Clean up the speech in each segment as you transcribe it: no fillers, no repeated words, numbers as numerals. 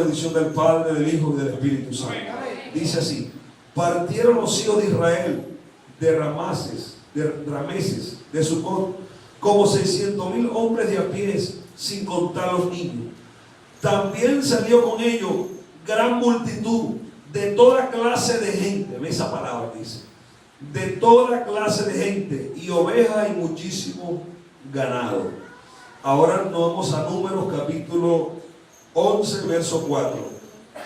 bendición del Padre, del Hijo y del Espíritu Santo. Dice así: partieron los hijos de Israel de Rameses, de Sucot, como 600,000 hombres de a pies, sin contar los niños. También salió con ellos gran multitud de toda clase de gente. Ve esa palabra, dice: de toda clase de gente, y ovejas y muchísimo ganado. Ahora nos vamos a Números capítulo 11, verso 4.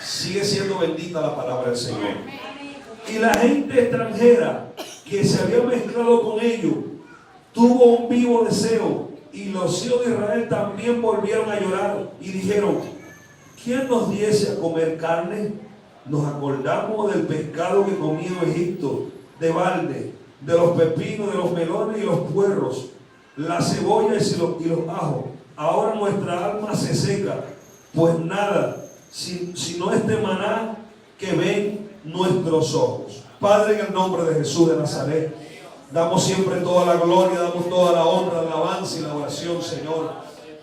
Sigue siendo bendita la palabra del Señor. Y la gente extranjera que se había mezclado con ellos tuvo un vivo deseo, y los hijos de Israel también volvieron a llorar y dijeron: ¿quién nos diese a comer carne? Nos acordamos del pescado que comía en Egipto, de balde, de los pepinos, de los melones y los puerros, las cebollas y los ajos. Ahora nuestra alma se seca, pues nada, sino este maná que ven nuestros ojos. Padre, en el nombre de Jesús de Nazaret, damos siempre toda la gloria, damos toda la honra, la alabanza y la oración, Señor.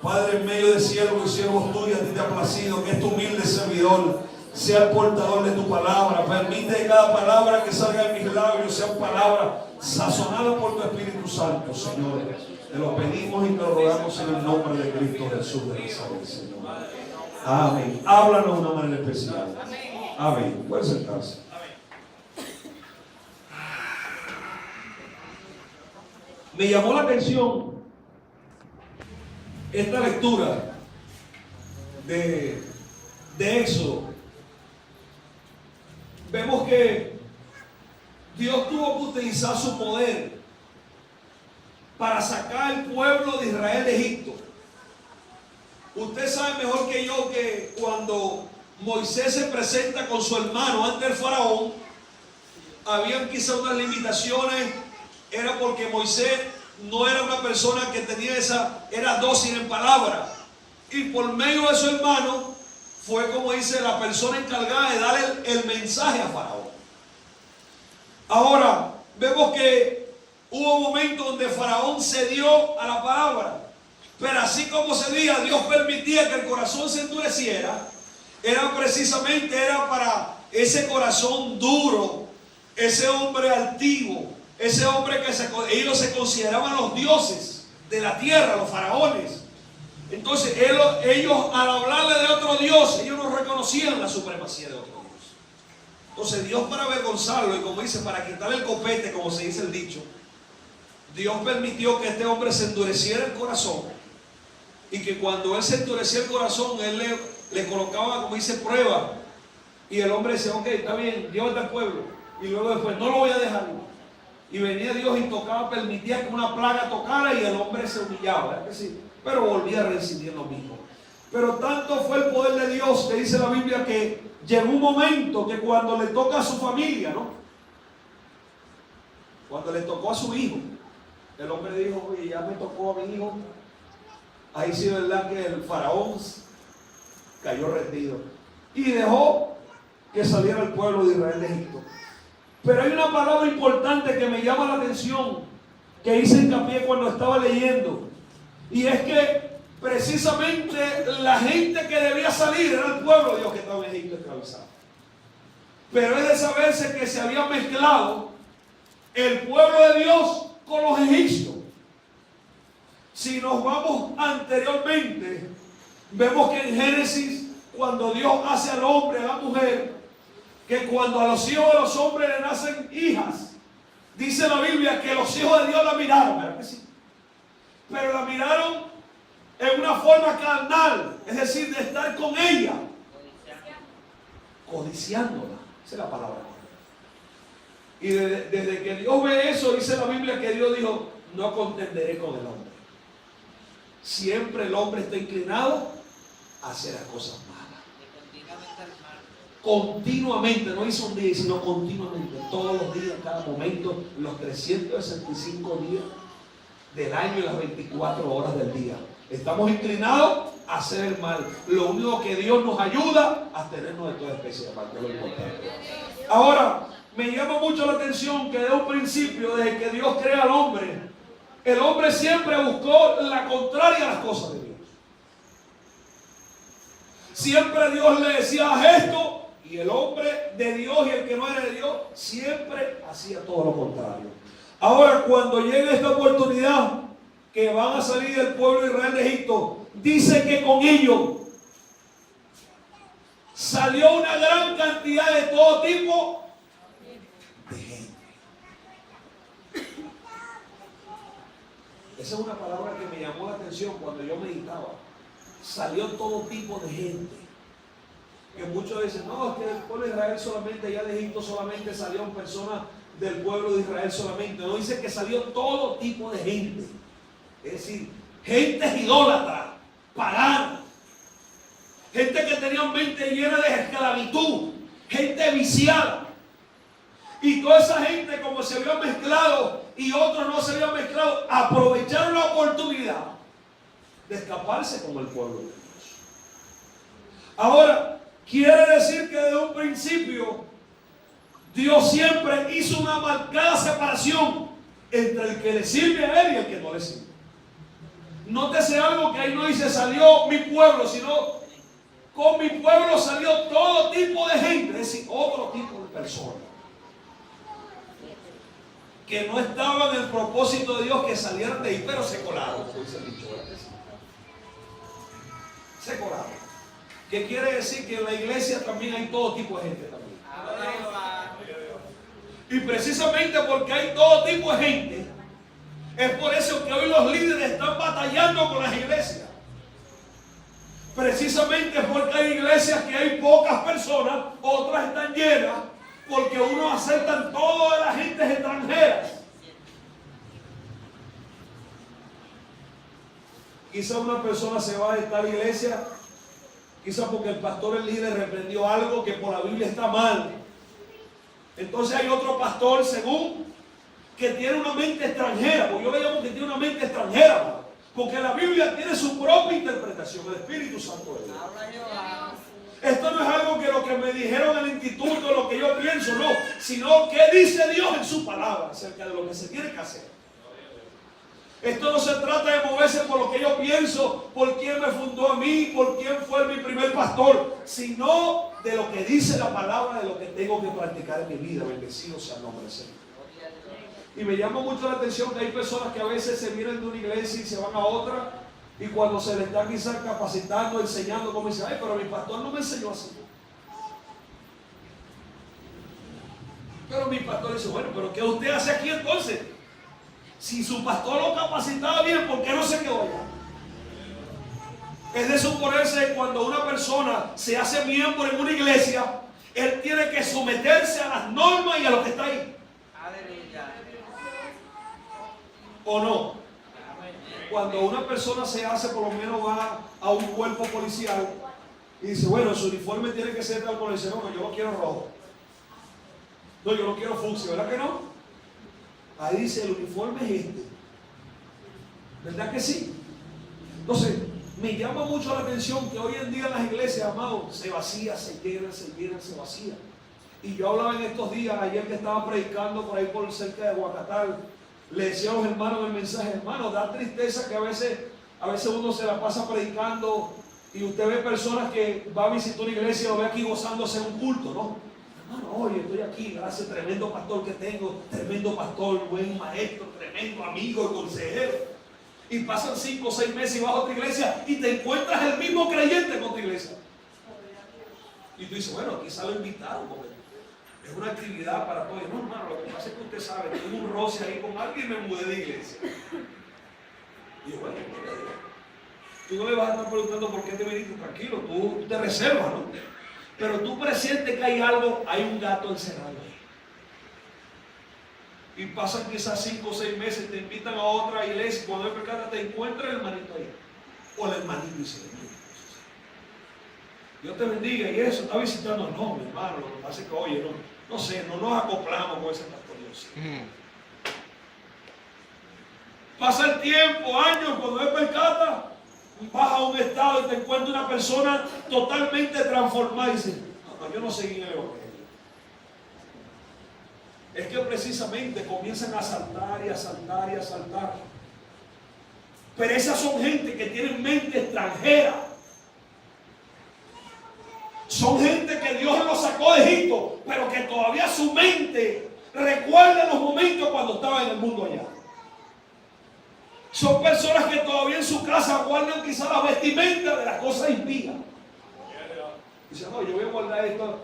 Padre, en medio de siervos y siervos tuyos, a ti te ha placido que este humilde servidor sea el portador de tu palabra. Permite que cada palabra que salga de mis labios sea palabra sazonada por tu Espíritu Santo, Señor. Te lo pedimos y te lo rogamos en el nombre de Cristo Jesús de Nazaret, Señor. Amén. Háblanos de una manera especial. Amén. Puede sentarse. Me llamó la atención esta lectura de Éxodo. Vemos que Dios tuvo que utilizar su poder para sacar al pueblo de Israel de Egipto. Usted sabe mejor que yo que cuando Moisés se presenta con su hermano ante el faraón, habían quizás unas limitaciones. Era porque Moisés no era una persona que tenía era dócil en palabra, y por medio de su hermano fue, como dice, la persona encargada de darle el mensaje a Faraón. Ahora vemos que hubo momentos donde Faraón cedió a la palabra, pero así como cedía, Dios permitía que el corazón se endureciera. Era para ese corazón duro, ese hombre altivo, ese hombre que ellos se consideraban los dioses de la tierra, los faraones. Entonces ellos, al hablarle de otro Dios, ellos no reconocían la supremacía de otro Dios. Entonces Dios, para avergonzarlo, y como dice, para quitarle el copete, como se dice el dicho, Dios permitió que este hombre se endureciera el corazón, y que cuando él se endurecía el corazón, él le colocaba, como dice, prueba, y el hombre decía: ok, está bien, llévate al pueblo, y luego después, no lo voy a dejar. Y venía Dios y tocaba, permitía que una plaga tocara, y el hombre se humillaba, ¿verdad que sí? Pero volvía a reincidir lo mismo. Pero tanto fue el poder de Dios, que dice la Biblia, que llegó un momento que cuando le toca a su familia, ¿no? Cuando le tocó a su hijo, el hombre dijo: oye, ya me tocó a mi hijo. Ahí sí es verdad que el faraón cayó rendido y dejó que saliera el pueblo de Israel de Egipto. Pero hay una palabra importante que me llama la atención, que hice hincapié cuando estaba leyendo, y es que precisamente la gente que debía salir era el pueblo de Dios que estaba en Egipto esclavizado. Pero es de saberse que se había mezclado el pueblo de Dios con los egipcios. Si nos vamos anteriormente, vemos que en Génesis, cuando Dios hace al hombre, a la mujer, que cuando a los hijos de los hombres le nacen hijas, dice la Biblia que los hijos de Dios la miraron, ¿verdad que sí? Pero la miraron en una forma carnal, es decir, de estar con ella, codiciándola, esa es la palabra. Y desde que Dios ve eso, dice la Biblia que Dios dijo: no contenderé con el hombre. Siempre el hombre está inclinado a hacer las cosas malas. Continuamente, no hizo un día, sino continuamente, todos los días, cada momento, los 365 días del año y las 24 horas del día. Estamos inclinados a hacer el mal. Lo único que Dios nos ayuda a tenernos de toda especie de mal, que es lo importante. Ahora, me llama mucho la atención que desde un principio, desde que Dios crea al hombre, el hombre siempre buscó la contraria a las cosas de Dios. Siempre Dios le decía, haz esto, y el hombre de Dios y el que no era de Dios siempre hacía todo lo contrario. Ahora, cuando llegue esta oportunidad que van a salir del pueblo de Israel de Egipto, dice que con ellos salió una gran cantidad de todo tipo de gente. Esa es una palabra que me llamó la atención cuando yo meditaba. Salió todo tipo de gente. Que muchos dicen, no, es que el pueblo de Israel solamente, allá de Egipto solamente salieron personas del pueblo de Israel solamente. No, dice que salió todo tipo de gente. Es decir, gente idólatra, pagana, gente que tenía mente llena de esclavitud, gente viciada. Y toda esa gente, como se había mezclado y otros no se habían mezclado, aprovecharon la oportunidad de escaparse con el pueblo de Dios. Ahora, quiere decir que desde un principio Dios siempre hizo una marcada separación entre el que le sirve a Él y el que no le sirve. Nótese algo que ahí no dice salió mi pueblo, sino con mi pueblo salió todo tipo de gente, es decir, otro tipo de personas que no estaban en el propósito de Dios que salieran de ahí, pero se colaron, dice el dicho, ¿verdad? Se colaron. ¿Qué quiere decir? Que en la iglesia también hay todo tipo de gente también. Y precisamente porque hay todo tipo de gente, es por eso que hoy los líderes están batallando con las iglesias. Precisamente porque hay iglesias que hay pocas personas, otras están llenas, porque unos aceptan todas las gentes extranjeras. Quizá una persona se va de tal iglesia, quizá porque el pastor, el líder, reprendió algo que por la Biblia está mal. Entonces hay otro pastor, según, que tiene una mente extranjera, porque yo le llamo que tiene una mente extranjera, porque la Biblia tiene su propia interpretación, el Espíritu Santo de Dios. Esto no es algo que lo que me dijeron en el instituto, lo que yo pienso, no, sino que dice Dios en su palabra acerca de lo que se tiene que hacer. Esto no se trata de moverse por lo que yo pienso, por quién me fundó a mí, por quién fue mi primer pastor, sino de lo que dice la palabra, de lo que tengo que practicar en mi vida. Bendecido sea el nombre del Señor. Y me llama mucho la atención que hay personas que a veces se vienen de una iglesia y se van a otra, y cuando se les está quizás capacitando, enseñando, como dicen, ay, pero mi pastor no me enseñó así. Pero mi pastor dice, bueno, pero ¿qué usted hace aquí entonces? Si su pastor lo capacitaba bien, ¿por qué no se quedó allá? Es de suponerse que cuando una persona se hace miembro en una iglesia, él tiene que someterse a las normas y a lo que está ahí. ¿O no? Cuando una persona se hace, por lo menos va a un cuerpo policial y dice, bueno, su uniforme tiene que ser tal color. Y dice, no, yo lo quiero rojo. No, yo lo quiero fucsia, ¿verdad que no? Ahí dice, el uniforme es este. ¿Verdad que sí? Entonces, me llama mucho la atención que hoy en día en las iglesias, amados, se vacía, se llenan, se vacía. Y yo hablaba en estos días, ayer que estaba predicando por ahí por cerca de Huacatal, le decía a los hermanos en el mensaje, hermano, da tristeza que a veces uno se la pasa predicando y usted ve personas que va a visitar una iglesia y lo ve aquí gozándose en un culto, ¿no? Hermano, oye, estoy aquí, gracias, tremendo pastor que tengo, tremendo pastor, buen maestro, tremendo amigo, consejero. Y pasan 5 o 6 meses y vas a otra iglesia y te encuentras el mismo creyente con tu iglesia. Y tú dices, bueno, quizá lo invitaron, porque es una actividad para todos. No, hermano, lo que pasa es que usted sabe, tuve un roce ahí con alguien y me mudé de iglesia. Y yo, bueno, tú no le vas a estar preguntando por qué te viniste, tranquilo, tú te reservas, ¿no? Pero tú presientes que hay algo, hay un gato encerrado ahí. Y pasan quizás 5 o 6 meses, te invitan a otra iglesia y cuando te encuentras el hermanito ahí. O el hermanito dice, Dios te bendiga y eso, está visitando. No, mi hermano, lo que pasa es que, oye, no sé, no nos acoplamos con ese pastor Dios. Pasa el tiempo, años, cuando él percata, vas a un estado y te encuentras una persona totalmente transformada y dice, no, yo no seguí en el evangelio. Es que precisamente comienzan a saltar y a saltar y a saltar. Pero esas son gente que tienen mente extranjera. Son gente que Dios los sacó de Egipto, pero que todavía su mente recuerda los momentos cuando estaba en el mundo allá. Son personas que todavía en su casa guardan quizá la vestimenta de las cosas impías. Dicen, no, yo voy a guardar esto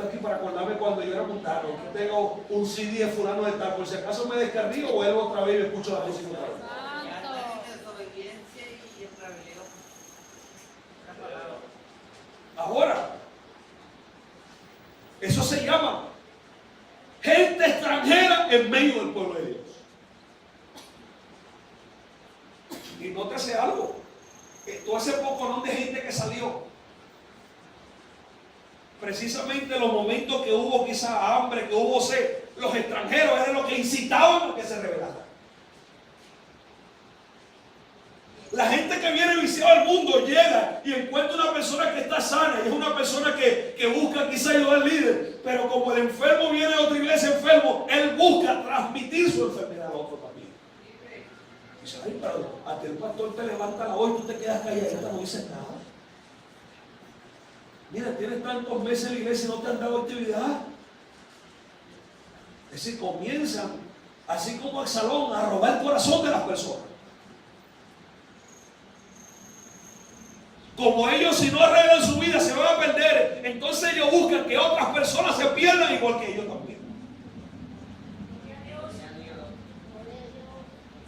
aquí para acordarme cuando yo era montano. Aquí tengo un CD de fulano de tal. Por si acaso me descarrío, vuelvo otra vez y escucho la música otra vez. Ahora, eso se llama gente extranjera en medio del pueblo de Dios. Y nótese algo. Esto hace poco, ¿no? De gente que salió. Precisamente en los momentos que hubo quizá hambre, que hubo sed, los extranjeros eran los que incitaban a que se rebelaran. La gente que viene viciada al mundo llega y encuentra una persona que está sana y es una persona que busca quizá ayudar al líder, pero como el enfermo viene a otra iglesia enfermo, él busca transmitir su enfermedad a otro también. Dice, ay, pero a ti el pastor te levanta la voz y tú te quedas calladita, no dices nada. Mira, tienes tantos meses en la iglesia y no te han dado actividad. Es decir, comienzan, así como Absalón, a robar el corazón de las personas. Como ellos, si no arreglan su vida, se van a perder. Entonces ellos buscan que otras personas se pierdan igual que ellos también.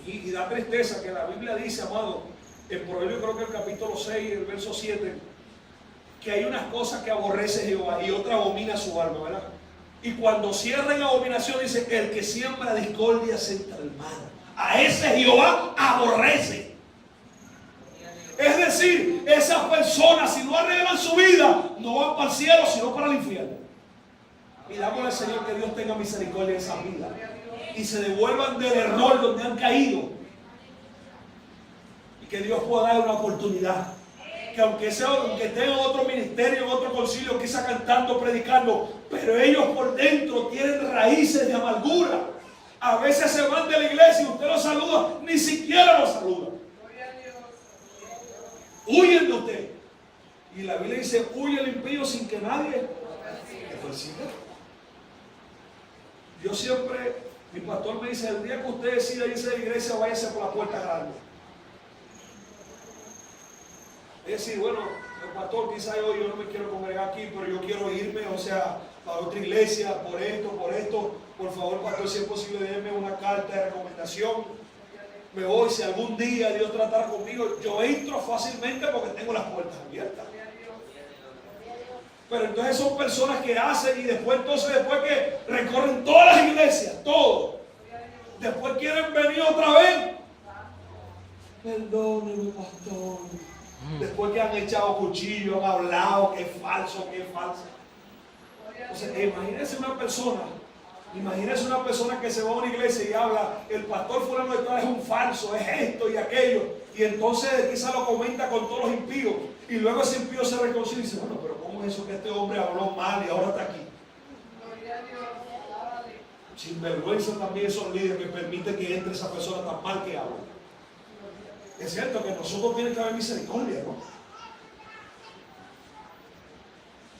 Y da tristeza que la Biblia dice, amado, en Proverbios creo que el capítulo 6, el verso 7, que hay unas cosas que aborrece Jehová y otras abomina su alma, ¿verdad? Y cuando cierra en abominación dice, el que siembra discordia se entra el mal. A ese Jehová aborrece. Es decir, esas personas, si no arreglan su vida, no van para el cielo, sino para el infierno. Pidámosle al Señor que Dios tenga misericordia de esa vida y se devuelvan del error donde han caído. Y que Dios pueda dar una oportunidad. Que aunque tengan otro ministerio, en otro concilio, quizá cantando, predicando, pero ellos por dentro tienen raíces de amargura. A veces se van de la iglesia y usted los saluda, ni siquiera los saluda. Huyen de usted. Y la Biblia dice, huye el impío sin que nadie le persiga. Yo siempre, mi pastor me dice, el día que usted decida irse de la iglesia, váyase por la puerta grande. Es decir, bueno, el pastor, quizá yo no me quiero congregar aquí, pero yo quiero irme, o sea, a otra iglesia, por esto. Por favor, pastor, si es posible, déme una carta de recomendación. Me voy, si algún día Dios tratara conmigo, yo entro fácilmente porque tengo las puertas abiertas. Pero entonces son personas que hacen y después que recorren todas las iglesias, todo. Después quieren venir otra vez. Perdóneme, pastor. Después que han echado cuchillo, han hablado que es falso, que es falso. Entonces, imagínese una persona que se va a una iglesia y habla, el pastor fulano de tal es un falso, es esto y aquello. Y entonces quizá lo comenta con todos los impíos. Y luego ese impío se reconcilia y dice, bueno, pero ¿cómo es eso que este hombre habló mal y ahora está aquí? Sin vergüenza también esos líderes que permiten que entre esa persona tan mal que habla. Es cierto que nosotros tiene que haber misericordia, ¿no?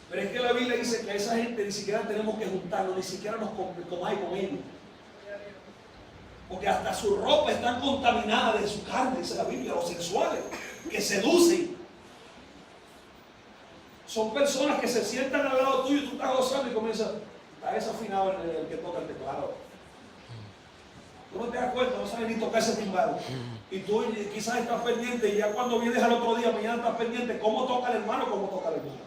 Pero es que la Biblia dice que a esa gente ni siquiera tenemos que juntarnos, ni siquiera nos comáis con ellos. Porque hasta su ropa está contaminada de su carne, dice la Biblia, los sexuales, que seducen. Son personas que se sientan al lado tuyo y tú estás gozando y comienzas, está desafinado el que toca el teclado. Tú no te das cuenta, no sabes ni tocar ese timbal. Y tú quizás estás pendiente y ya cuando vienes al otro día, mañana estás pendiente cómo toca el hermano, cómo toca el hermano.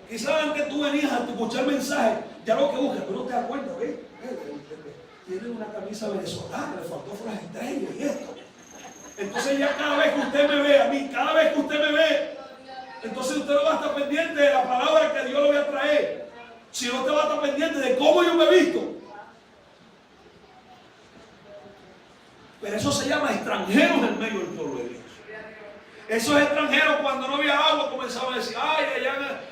Quizás antes tú venías a escuchar el mensaje, ya lo que buscas, tú no te das cuenta, ¿ves? Tiene una camisa venezolana, le faltó las estrellas y esto. Entonces ya cada vez que usted me ve, a mí, cada vez que usted me ve, entonces usted no va a estar pendiente de la palabra que Dios le voy a traer, sino usted va a estar pendiente de cómo yo me he visto. Pero eso se llama extranjeros en medio del pueblo de Dios. Esos extranjeros cuando no había agua comenzaban a decir, ay,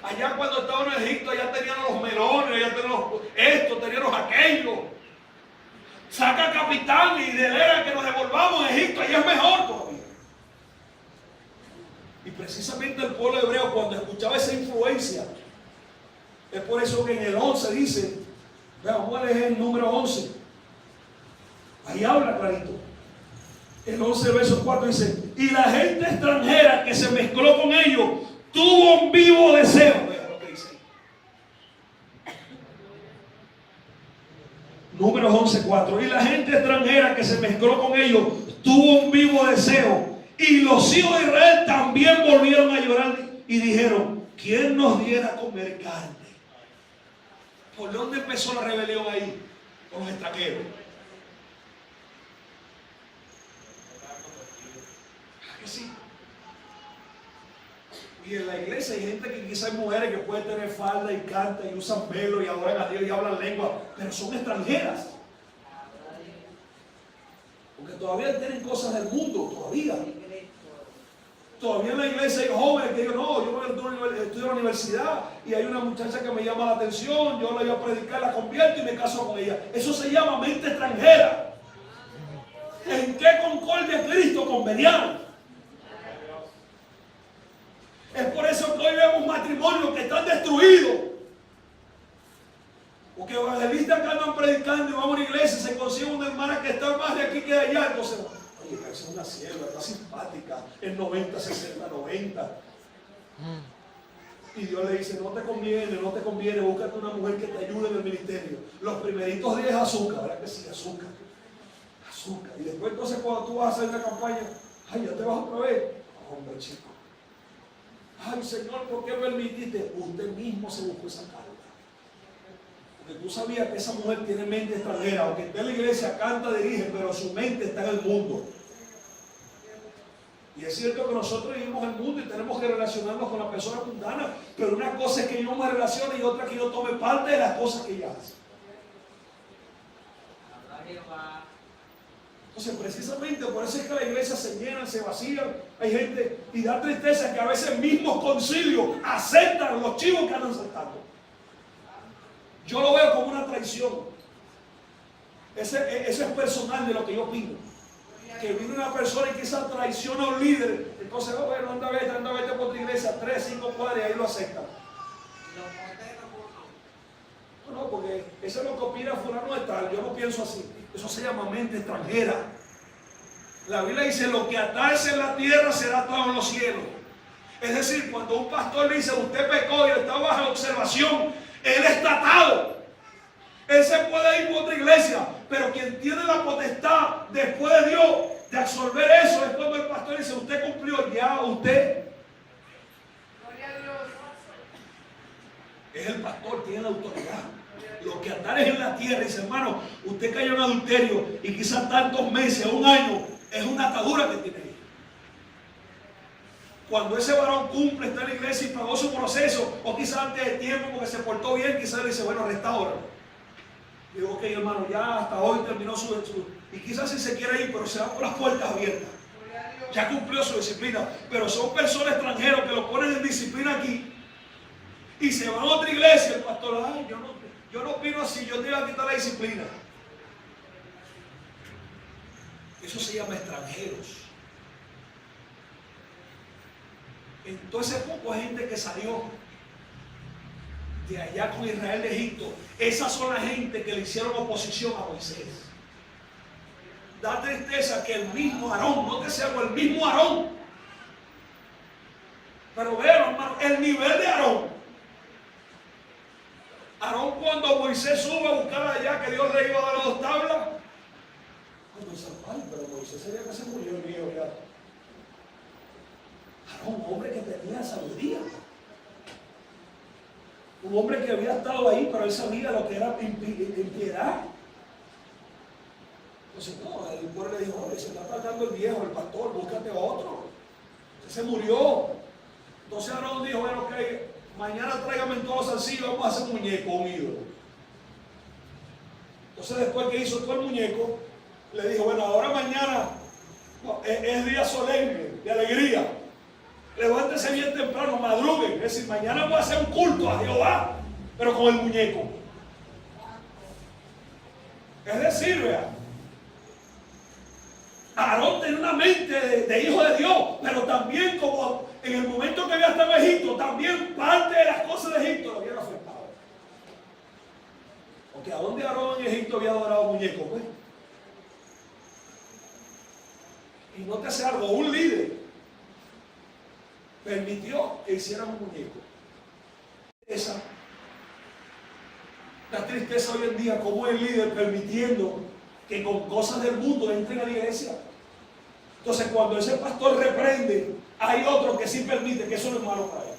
allá cuando estaban en Egipto, allá tenían los melones, allá tenían esto, tenían aquello. Saca capitán y delera que nos devolvamos a Egipto, allá es mejor todavía. Y precisamente el pueblo hebreo, cuando escuchaba esa influencia, es por eso que en el 11 dice, vamos a leer el número 11, ahí habla clarito. El 11 verso 4 dice, y la gente extranjera que se mezcló con ellos tuvo un vivo deseo. Vean lo que dice. Números 11:4. Y la gente extranjera que se mezcló con ellos tuvo un vivo deseo. Y los hijos de Israel también volvieron a llorar y dijeron, ¿quién nos diera a comer carne? ¿Por dónde empezó la rebelión ahí? Con los extranjeros. ¿A que sí? Y en la iglesia hay gente que quizás hay mujeres que pueden tener falda y canta y usan velo y adoran a Dios y hablan lengua, pero son extranjeras. Porque todavía tienen cosas del mundo, todavía. Todavía en la iglesia hay jóvenes que digan, no, yo estudio en la universidad y hay una muchacha que me llama la atención, yo la voy a predicar, la convierto y me caso con ella. Eso se llama mente extranjera. ¿En qué concordia Cristo con Belial? Es por eso que hoy vemos matrimonios que están destruidos. Porque evangelistas que andan predicando y van a una iglesia y se consigue una hermana que está más de aquí que de allá. Entonces, oye, esa es una sierva, está simpática, en 90, 60, 90. Y Dios le dice, no te conviene, búscate una mujer que te ayude en el ministerio. Los primeritos días azúcar, ¿verdad que sí? Azúcar. Y después entonces cuando tú vas a hacer una campaña, ay, ya te vas otra vez. Hombre, chico. Ay, Señor, ¿por qué permitiste? Usted mismo se buscó esa carga. Porque tú sabías que esa mujer tiene mente extranjera, aunque esté en la iglesia, canta, dirige, pero su mente está en el mundo. Y es cierto que nosotros vivimos en el mundo y tenemos que relacionarnos con las personas mundanas, pero una cosa es que yo me relacione y otra que yo tome parte de las cosas que ella hace. Entonces, precisamente por eso es que la iglesia se llena, se vacía. Hay gente, y da tristeza que a veces mismos concilios aceptan los chivos que andan saltando. Yo lo veo como una traición. Eso es personal de lo que yo opino. Que viene una persona y quizás traiciona a un líder. Entonces, oh, bueno, anda vete por tu iglesia, 3, 5 cuadras y ahí lo aceptan. No, porque eso es lo que opina fulano de tal. Yo no pienso así. Eso se llama mente extranjera. La Biblia dice, lo que atarse en la tierra será atado en los cielos. Es decir, cuando un pastor dice, usted pecó y está bajo observación, él está atado. Él se puede ir por otra iglesia, pero quien tiene la potestad después de Dios de absorber eso es cuando el pastor dice, usted cumplió ya, usted. Es el pastor, tiene la autoridad. Lo que atares en la tierra, dice, hermano, usted cayó en adulterio y quizás tantos meses, un año, es una atadura que tiene ahí. Cuando ese varón cumple, está en la iglesia y pagó su proceso, o quizás antes de tiempo porque se portó bien, quizás le dice, bueno, restaura. Digo, ok, hermano, ya hasta hoy terminó su. Y quizás si se quiere ir, pero se va por las puertas abiertas. Ya cumplió su disciplina. Pero son personas extranjeras que lo ponen en disciplina aquí y se van a otra iglesia. El pastor, ay, yo no opino así, yo te voy a quitar la disciplina. Eso se llama extranjeros. Entonces, poco gente que salió de allá con Israel de Egipto, esas son la gente que le hicieron oposición a Moisés. Da tristeza que el mismo Aarón, no que sea el mismo Aarón, pero vean, hermano, el nivel de Aarón. Aarón, cuando Moisés sube a buscar allá que Dios le iba a dar las 2 tablas, cuando dice, ay, pero Moisés sería que se murió el viejo ya. Aarón, un hombre que tenía sabiduría. Un hombre que había estado ahí, pero él sabía lo que era impiedad. Entonces, no, el pueblo le dijo, se está tratando el viejo, el pastor, búscate otro. Se murió. Entonces Aarón dijo, bueno, ok, mañana tráigame todos los salsillos, vamos a hacer un muñeco, un ídolo. Entonces después que hizo todo el muñeco, le dijo, bueno, ahora mañana es día solemne, de alegría. Levántese bien temprano, madruguen. Es decir, mañana voy a hacer un culto a Jehová, pero con el muñeco. Es decir, vea, Aarón tenía una mente de hijo de Dios, pero también como en el momento que había estado en Egipto, también parte de las cosas de Egipto lo habían afectado. Porque ¿a dónde Aarón en Egipto había adorado muñecos? Pues? Y no te hace algo, un líder permitió que hicieran un muñeco. La tristeza hoy en día, como el líder permitiendo que con cosas del mundo entren a la iglesia. Entonces cuando ese pastor reprende, hay otro que sí permite, que eso no es malo para él.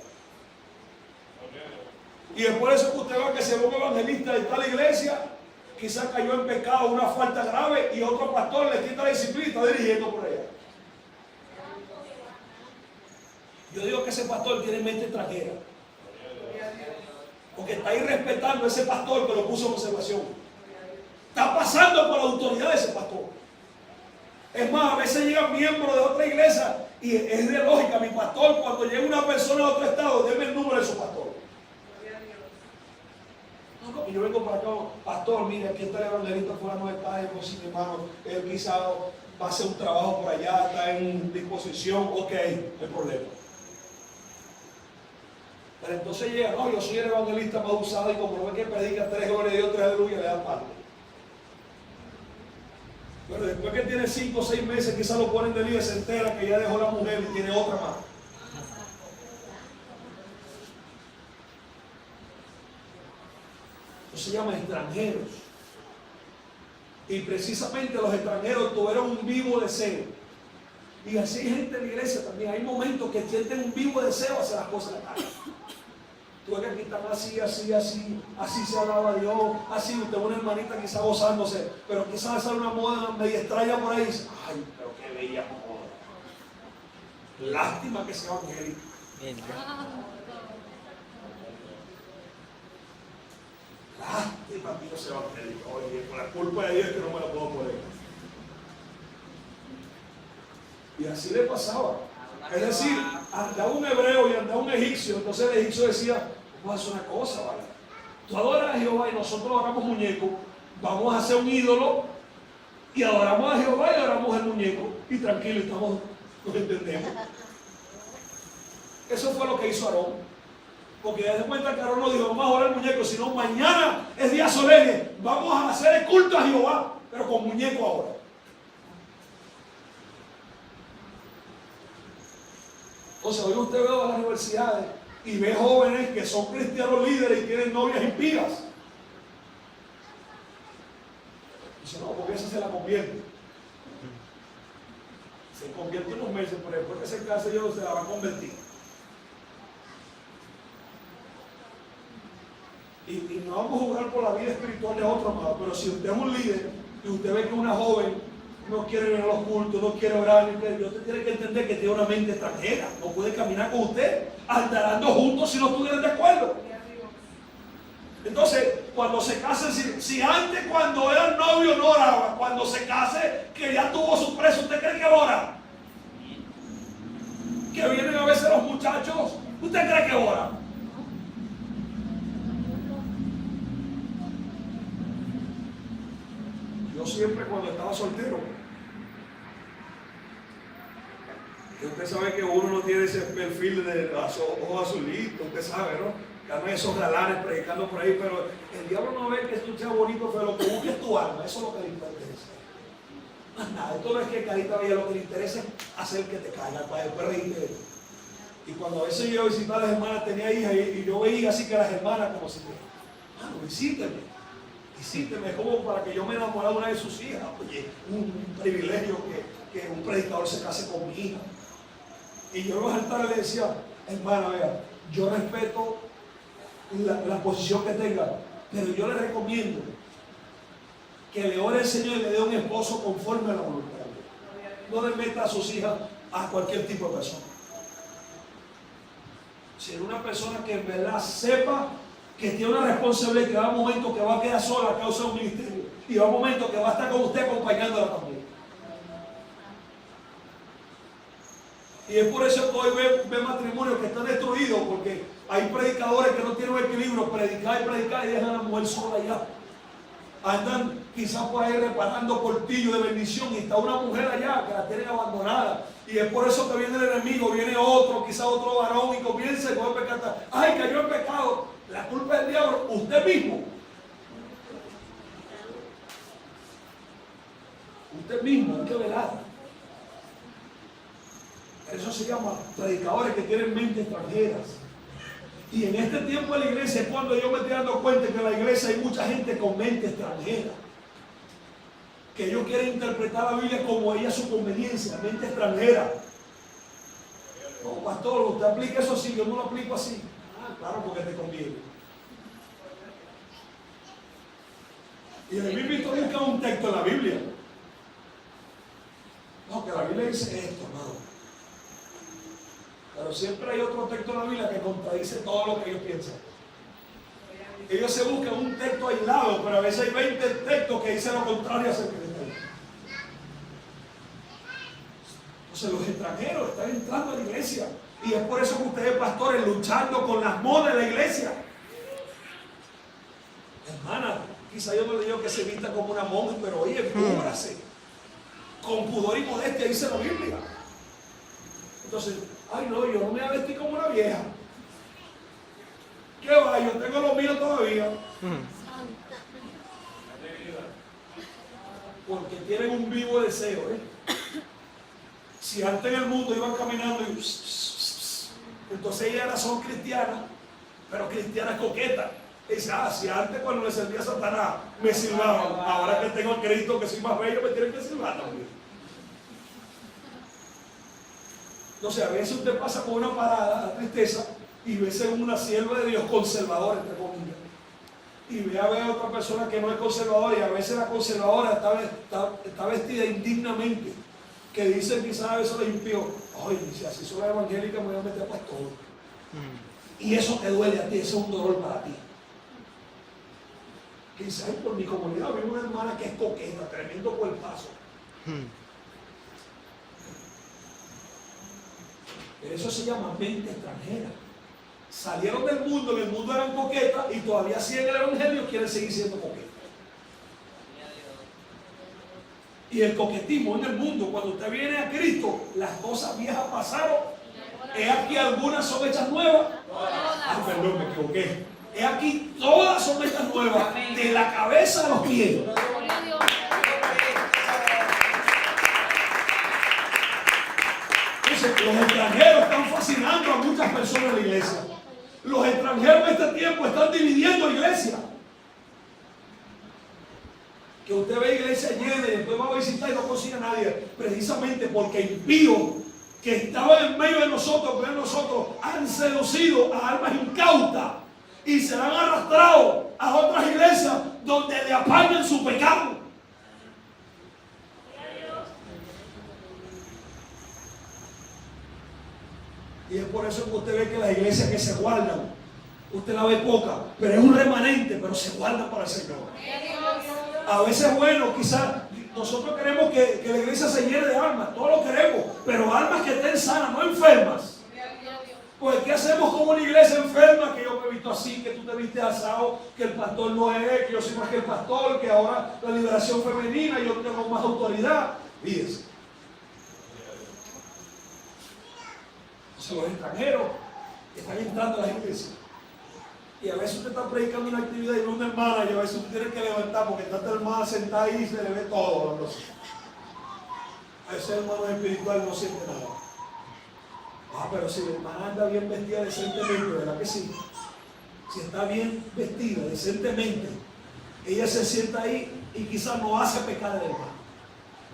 Y es por eso que usted ve que se ve un evangelista de tal iglesia, quizás cayó en pecado, una falta grave, y otro pastor le quita la disciplina y está dirigiendo por allá. Yo digo que ese pastor tiene mente extranjera, porque está irrespetando a ese pastor que lo puso en observación. Está pasando por la autoridad de ese pastor. Es más, a veces llegan miembros de otra iglesia y es de lógica, mi pastor, cuando llega una persona de otro estado, déme el número de su pastor. No, y yo vengo para acá, pastor, mire, aquí está el evangelista fulano de tal, pues mi hermano, él quizá va a hacer un trabajo por allá, está en disposición, ok, no hay problema. Pero entonces llega, no, yo soy el evangelista más usado y como no ve que predica 3 gloria a Dios, 3 aleluya, le dan parte. Pero después que tiene 5 o 6 meses, quizás lo ponen de líder y se entera que ya dejó la mujer y tiene otra más. Eso se llama extranjeros. Y precisamente los extranjeros tuvieron un vivo deseo. Y así hay gente en la iglesia también. Hay momentos que sienten un vivo deseo hacia las cosas de la calle. Tú ves que aquí están así se alaba a Dios, así, usted una hermanita quizá gozándose, pero quizás sale una moda media extraña por ahí y dice, ay, pero qué bella moda. Lástima que sea evangélico. Lástima que no sea evangélico. Oye, por la culpa de Dios es que no me lo puedo poner. Y así le pasaba. Es decir, andaba un hebreo y andaba un egipcio. Entonces el egipcio decía, vamos a hacer una cosa, ¿vale? Tú adoras a Jehová y nosotros adoramos muñecos. Vamos a hacer un ídolo y adoramos a Jehová y adoramos el muñeco. Y tranquilo, nos entendemos. Eso fue lo que hizo Aarón. Porque ya se cuenta que Aarón no dijo, vamos a adorar al muñeco, sino mañana es día solemne. Vamos a hacer el culto a Jehová, pero con muñeco ahora. Entonces hoy usted ve a las universidades y ve jóvenes que son cristianos líderes y tienen novias impías. Dice, no, porque esa se la convierte. Se convierte en unos meses, pero después que se case yo se la va a convertir. Y no vamos a jugar por la vida espiritual de otro amado, pero si usted es un líder y usted ve que una joven no quiere venir a los cultos, no quiere orar, usted tiene que entender que tiene una mente extranjera, no puede caminar con usted, andarando juntos si no estuvieran de acuerdo. Entonces, cuando se casen, si antes cuando eran novios no oraba, cuando se case, que ya tuvo su preso, ¿usted cree que ora? Que vienen a veces los muchachos, ¿usted cree que ora? Yo siempre cuando estaba soltero, usted sabe que uno no tiene ese perfil de ojos azulitos, usted sabe, ¿no? Que no hay esos galanes predicando por ahí, pero el diablo no ve que tú seas bonito, pero lo que busca es tu alma, eso es lo que le interesa. Más nada, esto no es que carita bella, lo que le interesa es hacer que te caiga para después reírte. Y cuando a veces yo iba a visitar a las hermanas, tenía hijas y yo veía así que las hermanas como si, visíteme, es como para que yo me enamorara de una de sus hijas. Oye, un privilegio que un predicador se case con mi hija. Y yo en los altares le decía, hermana, vea, yo respeto la posición que tenga, pero yo le recomiendo que le ore al Señor y le dé un esposo conforme a la voluntad de Dios. No le meta a sus hijas a cualquier tipo de persona. Sino una persona que en verdad sepa que tiene una responsabilidad y que va a un momento que va a quedar sola a causa de un ministerio y va a un momento que va a estar con usted acompañándola también. Y es por eso que hoy ve matrimonios que están destruidos, porque hay predicadores que no tienen equilibrio, predicar y dejan a la mujer sola ya. Andan quizás por ahí reparando portillos de bendición y está una mujer allá que la tienen abandonada. Y es por eso que viene el enemigo, viene otro, quizás otro varón y comienza y puede pecar. ¡Ay, cayó en pecado! La culpa es del diablo, usted mismo. Usted mismo, hay que velar. Eso se llama predicadores que tienen mentes extranjeras. Y en este tiempo de la iglesia es cuando yo me estoy dando cuenta que en la iglesia hay mucha gente con mente extranjera. Que ellos quieren interpretar la Biblia como ella a su conveniencia, mente extranjera. No, pastor, usted aplica eso así, yo no lo aplico así. Ah, claro, porque te conviene. Y el mismo busca un texto en la Biblia. No, que la Biblia dice esto, hermano. Pero siempre hay otro texto en la Biblia que contradice todo lo que ellos piensan. Ellos se buscan un texto aislado, pero a veces hay 20 textos que dicen lo contrario acerca de esto. Entonces los extranjeros están entrando a la iglesia. Y es por eso que ustedes, pastores, luchando con las modas de la iglesia. Hermana, quizá yo no le digo que se vista como una monja, pero oye, cúbrase. Con pudor y modestia, dice la Biblia. Entonces, ay no, yo no me voy a vestir como una vieja. ¿Qué va? Yo tengo lo mío todavía. Porque tienen un vivo deseo, Si antes en el mundo iban caminando y entonces ellas ahora son cristianas, pero cristianas coquetas. Y dice, si antes cuando le servía a Satanás me silbaban, ahora que tengo a Cristo que soy más bello, me tienen que silbar también. Entonces a veces usted pasa por una parada, la tristeza, y ve según una sierva de Dios conservadora, entre comillas. Y ve a otra persona que no es conservadora, y a veces la conservadora está vestida indignamente. Que dice quizás a veces le impío, ay, si así soy evangélica me voy a meter a pastor. Y eso te duele a ti, eso es un dolor para ti. Quizás por mi comunidad vi una hermana que es coqueta, tremendo cuerpazo. Pero eso se llama mente extranjera. Salieron del mundo, en el mundo eran coquetas y todavía siguen el evangelio, quieren seguir siendo coquetas. Y el coquetismo en el mundo, cuando usted viene a Cristo, las cosas viejas pasaron. He aquí algunas son hechas nuevas. Ah, perdón, me equivoqué. He aquí todas son hechas nuevas, de la cabeza a los pies. Entonces, los extranjeros están fascinando a muchas personas en la iglesia. Los extranjeros en este tiempo están dividiendo la iglesia. Que usted ve iglesia llena y después va a visitar y no consigue a nadie, precisamente porque impíos que estaban en medio de nosotros, pero nosotros han seducido a almas incautas y se han arrastrado a otras iglesias donde le apañan su pecado. Y es por eso que usted ve que las iglesias que se guardan, usted la ve poca, pero es un remanente, pero se guarda para el Señor. A veces, bueno, quizás nosotros queremos que la iglesia se llene de almas, todos lo queremos, pero almas que estén sanas, no enfermas. Pues, ¿qué hacemos como una iglesia enferma? Que yo me he visto así, que tú te viste asado, que el pastor no es, que yo soy más que el pastor, que ahora la liberación femenina, yo tengo más autoridad. Fíjense. Entonces, los extranjeros están entrando a las iglesias. Y a veces usted está predicando una actividad y una hermana, y a veces usted tiene que levantar porque está esta hermana sentada ahí y se le ve todo. A ese hermano espiritual no siente nada. Pero si la hermana anda bien vestida decentemente, ¿verdad que sí? Si está bien vestida decentemente, ella se sienta ahí y quizás no hace pecar al hermano.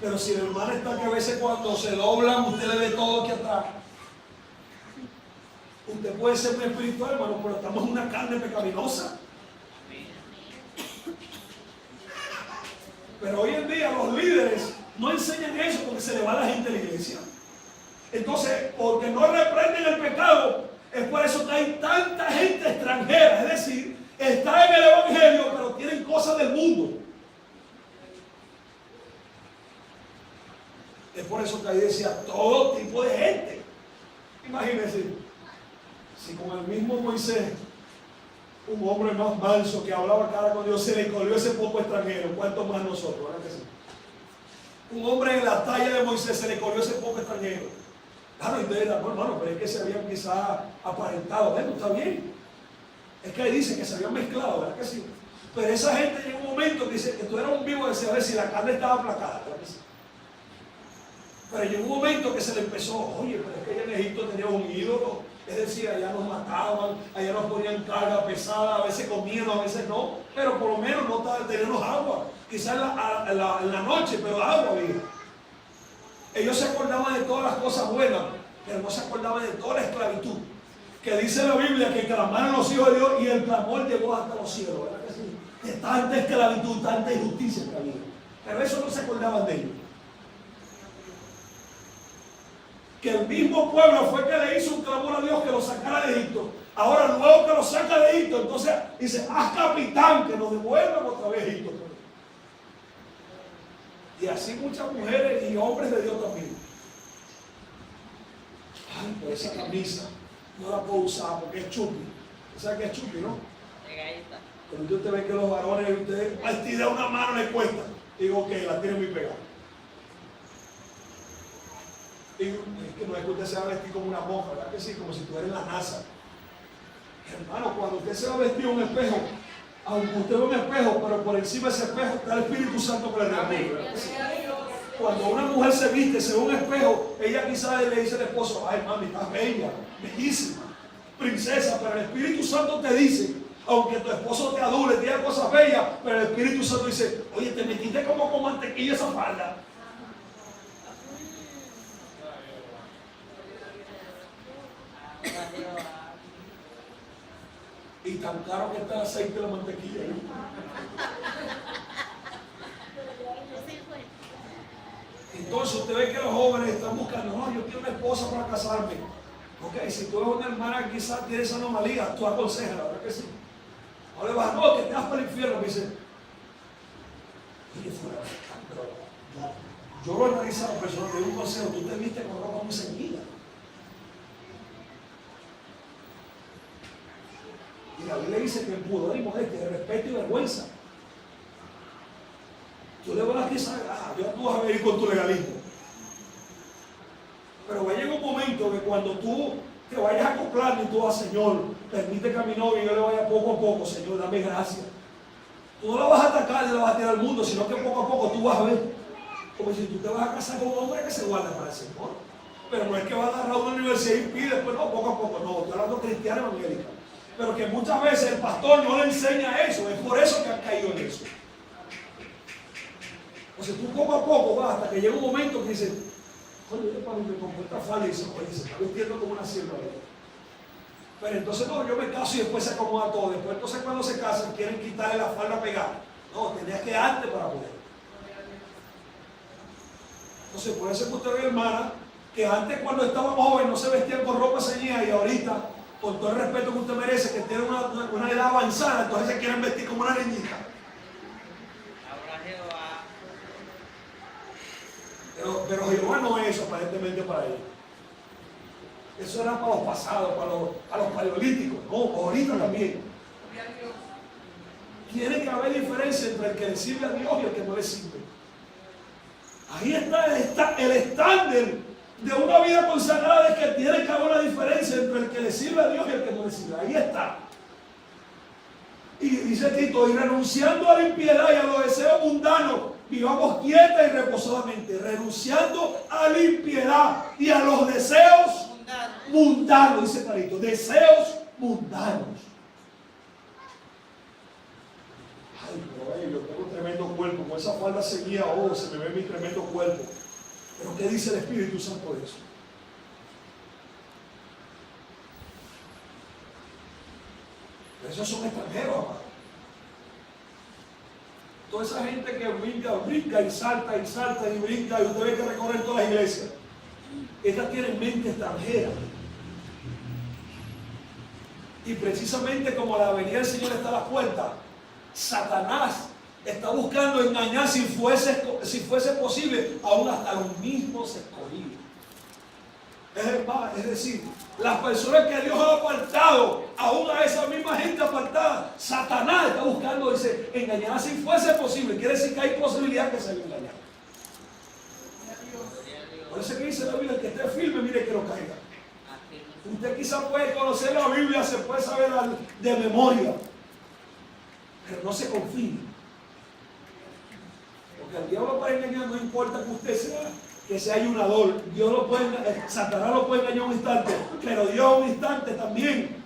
Pero si la hermana está que a veces cuando se doblan, usted le ve todo aquí atrás. Usted puede ser muy espiritual, hermano, pero estamos en una carne pecaminosa. Pero hoy en día los líderes no enseñan eso porque se le va la gente a la iglesia. Entonces, porque no reprenden el pecado, es por eso que hay tanta gente extranjera. Es decir, está en el evangelio, pero tienen cosas del mundo. Es por eso que ahí decía todo tipo de gente. Imagínense. Si con el mismo Moisés un hombre más manso que hablaba cara con Dios, se le corrió ese poco extranjero. ¿Cuánto más nosotros? ¿Verdad que sí? Un hombre en la talla de Moisés se le corrió ese poco extranjero. Claro, y ustedes dirán, no, hermano, pero es que se habían quizás aparentado. Bueno, está bien. Es que ahí dice que se habían mezclado, ¿verdad que sí? Pero esa gente llegó un momento que dice que tú eras un vivo, decía, a ver si la carne estaba aplacada, ¿verdad que sí? Pero llegó un momento que se le empezó, oye, pero es que allá en Egipto tenía un ídolo, es decir, allá nos mataban, allá nos ponían carga pesada, a veces comían, a veces no, pero por lo menos no teníamos agua, quizás en la noche, pero agua había. Ellos se acordaban de todas las cosas buenas, pero no se acordaban de toda la esclavitud. Que dice la Biblia que clamaron los hijos de Dios y el clamor llegó hasta los cielos, ¿verdad que sí? De tanta esclavitud, tanta injusticia que había. Pero eso no se acordaban de ellos. Que el mismo pueblo fue que le hizo un clamor a Dios que lo sacara de Egipto. Ahora luego que lo saca de Egipto, entonces dice, haz capitán que nos devuelvan otra vez a Egipto. Y así muchas mujeres y hombres de Dios también. Ay, pues esa camisa no la puedo usar porque es chupi. ¿Sabes qué es chupi, no? Pero usted ve que los varones, usted al tirar una mano le cuesta. Digo que la tiene muy pegada. Y es que no es que usted se va a vestir como una monja, ¿verdad que sí? Como si estuviera en la NASA. Hermano, cuando usted se va a vestir un espejo, aunque usted ve un espejo, pero por encima de ese espejo está el Espíritu Santo que le remueve, ¿verdad que sí? Cuando una mujer se viste, se ve un espejo, ella quizás le dice al esposo, ay mami, estás bella, bellísima, princesa, pero el Espíritu Santo te dice, aunque tu esposo te adule, te diga cosas bellas, pero el Espíritu Santo dice, oye, te metiste como con mantequilla esa falda. Y tan caro que está el aceite de la mantequilla, ¿no? Entonces usted ve que los jóvenes están buscando, no, yo quiero una esposa para casarme. Ok, si tú eres una hermana que quizás tiene esa anomalía, tú aconsejas, ¿verdad que sí? No le vas, no, que te vas para el infierno. Me dice, oye, fuera, yo lo he analizado, personas, te doy un consejo, tú te viste con ropa muy ceñida. Y la Biblia dice que en pudor y modestia, de respeto y vergüenza. Tú le vas a quizás, ya tú vas a venir con tu legalismo. Pero va a llegar un momento que cuando tú te vayas a acoplar y tú vas, Señor, permite que a mi novio yo le vaya poco a poco, Señor, dame gracia. Tú no la vas a atacar y la vas a tirar al mundo, sino que poco a poco tú vas a ver. Como si tú te vas a casar con un hombre que se guarda para el Señor. Pero no es que vas a agarrar una universidad y pide, pues no, poco a poco, no, estoy hablando cristiana evangélica. Pero que muchas veces el pastor no le enseña eso, es por eso que han caído en eso. O sea, tú poco a poco vas hasta que llega un momento que dices, oye, cuando me pongo esta falda y dice, oye, se está vistiendo como una sierva. Pero entonces no, yo me caso y después se acomoda todo. Después entonces cuando se casan quieren quitarle la falda pegada. No, tenías que darte para poder. Entonces puede ser que usted vea, hermana, que antes cuando estábamos jóvenes no se vestían con ropa ceñida y ahorita, con todo el respeto que usted merece, que tiene una edad avanzada, entonces se quieren vestir como una niñita. Pero Jehová no es eso aparentemente para ellos. Eso era para los pasados, para los paleolíticos. No, ahorita también. Tiene que haber diferencia entre el que le sirve a Dios y el que no le sirve. Ahí está el estándar de una vida consagrada, de que tiene que haber una diferencia entre el que le sirve a Dios y el que no le sirve. Ahí está. Y dice Tito, y renunciando a la impiedad y a los deseos mundanos, vivamos quieta y reposadamente, renunciando a la impiedad y a los deseos mundanos, dice clarito, deseos mundanos. Ay, pero yo tengo un tremendo cuerpo, con esa falda ceñida, se me ve mi tremendo cuerpo. Pero ¿qué dice el Espíritu Santo de eso? Esos son extranjeros, amado. Toda esa gente que brinca y salta y brinca, y usted ve que recorren todas las iglesias. Estas tienen mente extranjera. Y precisamente como la venida del Señor está a la puerta, Satanás está buscando engañar, si fuese posible, aún hasta los mismos escogidos. Es decir, Las personas que Dios ha apartado, aún a esa misma gente apartada, Satanás está buscando, dice, engañar si fuese posible. Quiere decir que hay posibilidad que se haya engañado. Por eso es que dice la Biblia, el que esté firme, mire que no caiga. Usted quizá puede conocer la Biblia, se puede saber de memoria, pero no se confíe. Porque al diablo para engañar no importa que usted sea, que sea ayunador. Satanás lo puede engañar un instante, pero Dios un instante también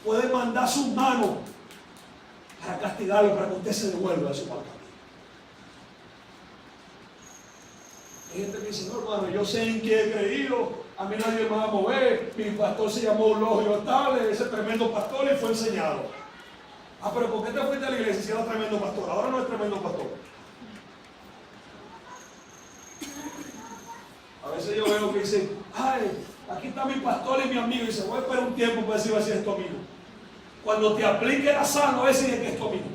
puede mandar sus manos para castigarlo, para que usted se devuelva de su mal camino. Hay gente que dice, no hermano, yo sé en quién he creído, a mí nadie me va a mover, mi pastor se llamó Eulogio Estable, ese tremendo pastor y fue enseñado. Ah, pero ¿por qué te fuiste a la iglesia si era tremendo pastor? Ahora no es tremendo pastor. A veces yo veo que dicen, ay, aquí está mi pastor y mi amigo, y dice, voy a esperar un tiempo para decir si es tu amigo. Cuando te aplique la sano, decide que es tu amigo.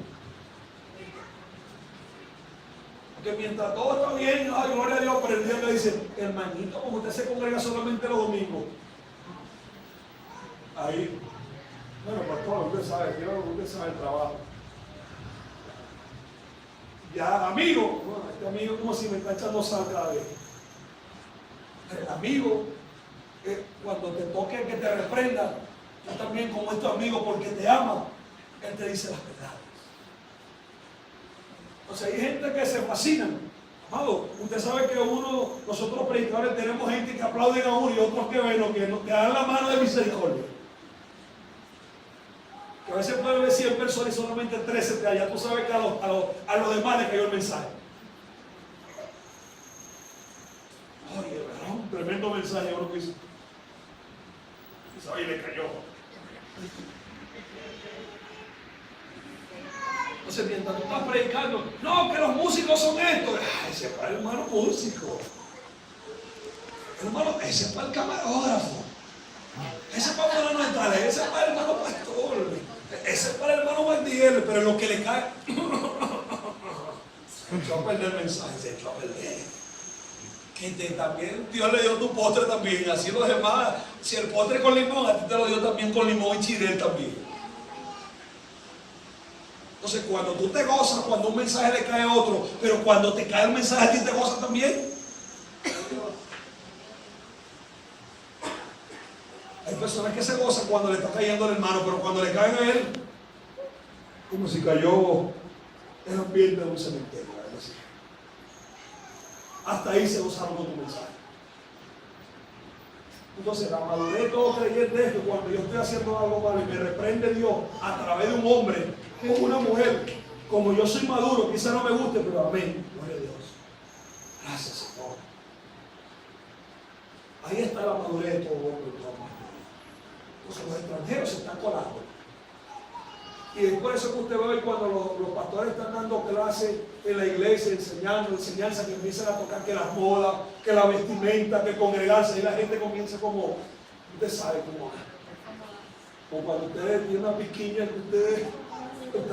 Porque mientras todo está bien, ay, gloria a Dios, pero el día que dice, hermanito, como usted se congrega solamente los domingos. Ahí, bueno, pastor, usted sabe el trabajo. Ya, amigo, bueno, este amigo es como si me está echando sal cada vez. El amigo, cuando te toque que te reprenda, tú también como es tu amigo porque te ama, él te dice las verdades. Entonces hay gente que se fascina. Amado, usted sabe que nosotros predicadores tenemos gente que aplauden a uno y otros que ven, que dan la mano de misericordia. Que a veces puede ver 100 personas y solamente 13 te hallan. Tú sabes que a los demás les cayó el mensaje. Oye, ¿verdad? Un tremendo mensaje, uno que dice. Y le cayó. Entonces, mientras tú estás predicando, no, que los músicos son estos. Ese es para el hermano músico. Hermano, ese es para el camarógrafo. Ese es para el hermano Natales, ese es para el hermano pastor. Ese es para el hermano Magdiel, pero lo que le cae. Se echó a perder el mensaje, se echó a perder. También Dios le dio tu postre también, así los demás, si el postre con limón, a ti te lo dio también con limón y chirel también. Entonces cuando tú te gozas, cuando un mensaje le cae a otro, pero cuando te cae el mensaje a ti te gozas también. Hay personas que se gozan cuando le está cayendo el hermano, pero cuando le caen a él, como si cayó el ambiente de un cementerio. Hasta ahí se gozaron con tu mensaje. Entonces la madurez de todo creyente es que cuando yo estoy haciendo algo malo y me reprende Dios a través de un hombre o una mujer, como yo soy maduro, quizá no me guste, pero amén, gloria a Dios. Gracias, Señor. Ahí está la madurez de todo hombre y toda mujer. Entonces los extranjeros se están colando. Y es por eso que usted ve cuando los pastores están dando clases en la iglesia, enseñanza, que empiezan a tocar que las modas, que la vestimenta, que congregarse, y la gente comienza como, usted sabe cómo cuando ustedes tienen una piquiña que usted